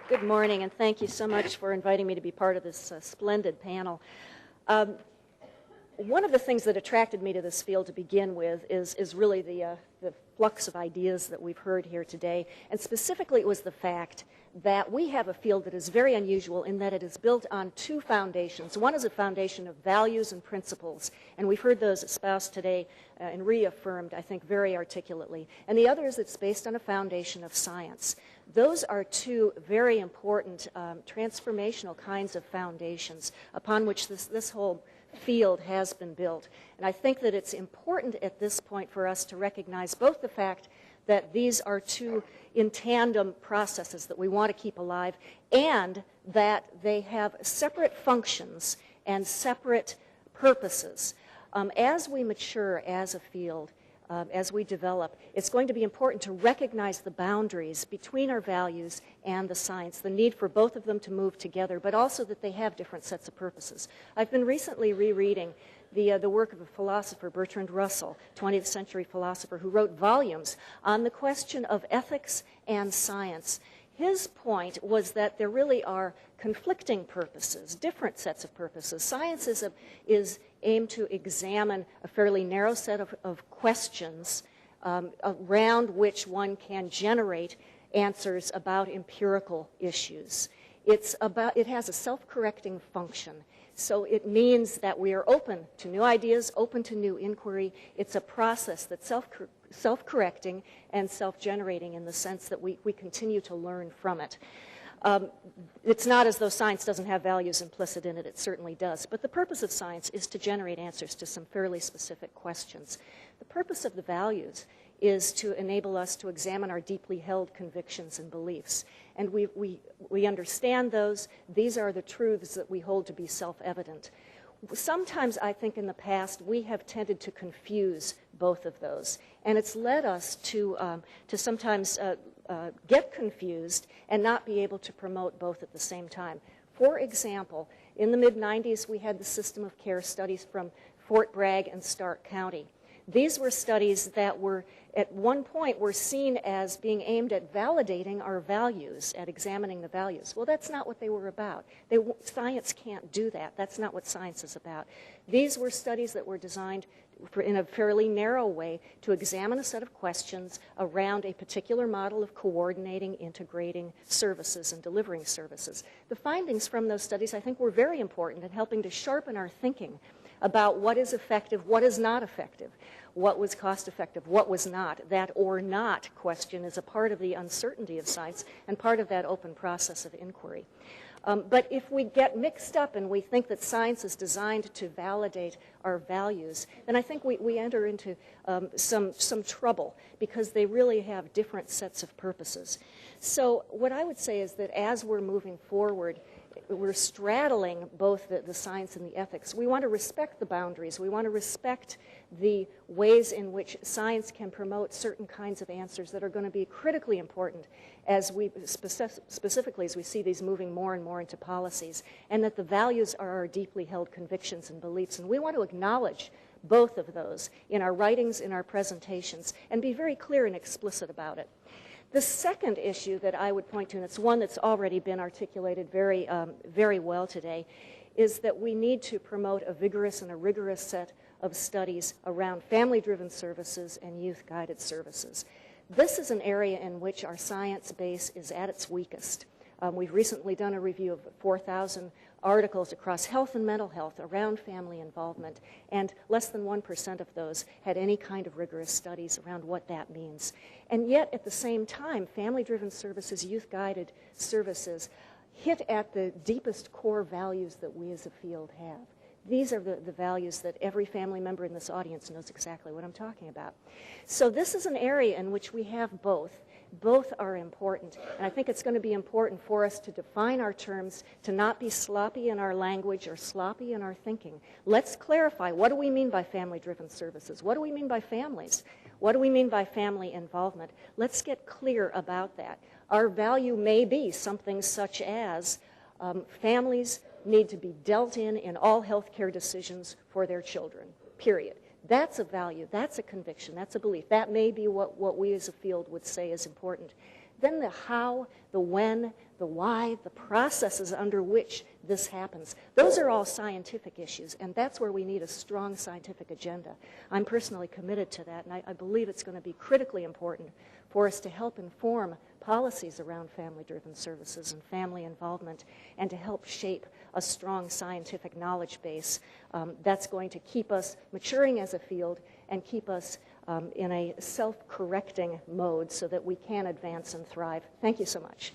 Good morning, and thank you so much for inviting me to be part of this splendid panel. One of the things that attracted me to this field to begin with is really the flux of ideas that we've heard here today, and specifically it was the fact that we have a field that is very unusual in that it is built on two foundations. One is a foundation of values and principles, and we've heard those espoused today and reaffirmed, I think, very articulately. And the other is it's based on a foundation of science. Those are two very important transformational kinds of foundations upon which this whole field has been built. And I think that it's important at this point for us to recognize both the fact that these are two in tandem processes that we want to keep alive, and that they have separate functions and separate purposes. As we mature as a field, as we develop, it's going to be important to recognize the boundaries between our values and the science, the need for both of them to move together, but also that they have different sets of purposes. I've been recently rereading the work of a philosopher, Bertrand Russell, 20th century philosopher, who wrote volumes on the question of ethics and science. His point was that there really are conflicting purposes, different sets of purposes. Science is aimed to examine a fairly narrow set of questions around which one can generate answers about empirical issues. It has a self-correcting function. So it means that we are open to new ideas, open to new inquiry. It's a process that's self-correcting and self-generating in the sense that we continue to learn from it. It's not as though science doesn't have values implicit in it. It certainly does. But the purpose of science is to generate answers to some fairly specific questions. The purpose of the values is to enable us to examine our deeply held convictions and beliefs. And we understand those. These are the truths that we hold to be self-evident. Sometimes, I think, in the past, we have tended to confuse both of those. And it's led us to sometimes get confused and not be able to promote both at the same time. For example, in the mid-90s, we had the system of care studies from Fort Bragg and Stark County. These were studies that were, at one point, were seen as being aimed at validating our values, at examining the values. Well, that's not what they were about. Science can't do that. That's not what science is about. These were studies that were designed in a fairly narrow way to examine a set of questions around a particular model of coordinating, integrating services and delivering services. The findings from those studies, I think, were very important in helping to sharpen our thinking about what is effective, what is not effective, what was cost-effective, what was not. That or not question is a part of the uncertainty of science and part of that open process of inquiry. But if we get mixed up and we think that science is designed to validate our values, then I think we enter into some trouble because they really have different sets of purposes. So what I would say is that as we're moving forward, we're straddling both the science and the ethics. We want to respect the boundaries. We want to respect the ways in which science can promote certain kinds of answers that are going to be critically important as we, specifically as we see these moving more and more into policies, and that the values are our deeply held convictions and beliefs. And we want to acknowledge both of those in our writings, in our presentations, and be very clear and explicit about it. The second issue that I would point to, and it's one that's already been articulated very well today, is that we need to promote a vigorous and a rigorous set of studies around family-driven services and youth-guided services. This is an area in which our science base is at its weakest. We've recently done a review of 4,000 articles across health and mental health around family involvement, and less than 1% of those had any kind of rigorous studies around what that means. And yet, at the same time, family-driven services, youth-guided services hit at the deepest core values that we as a field have. These are the values that every family member in this audience knows exactly what I'm talking about. So this is an area in which we have both. Both are important, and I think it's going to be important for us to define our terms, to not be sloppy in our language or sloppy in our thinking. Let's clarify, what do we mean by family-driven services? What do we mean by families? What do we mean by family involvement? Let's get clear about that. Our value may be something such as families need to be dealt in all healthcare decisions for their children, period. That's a value, that's a conviction, that's a belief. That may be what we as a field would say is important. Then the how, the when, the why, the processes under which this happens. Those are all scientific issues, and that's where we need a strong scientific agenda. I'm personally committed to that, and I believe it's going to be critically important for us to help inform policies around family-driven services and family involvement, and to help shape a strong scientific knowledge base that's going to keep us maturing as a field and keep us in a self-correcting mode so that we can advance and thrive. Thank you so much.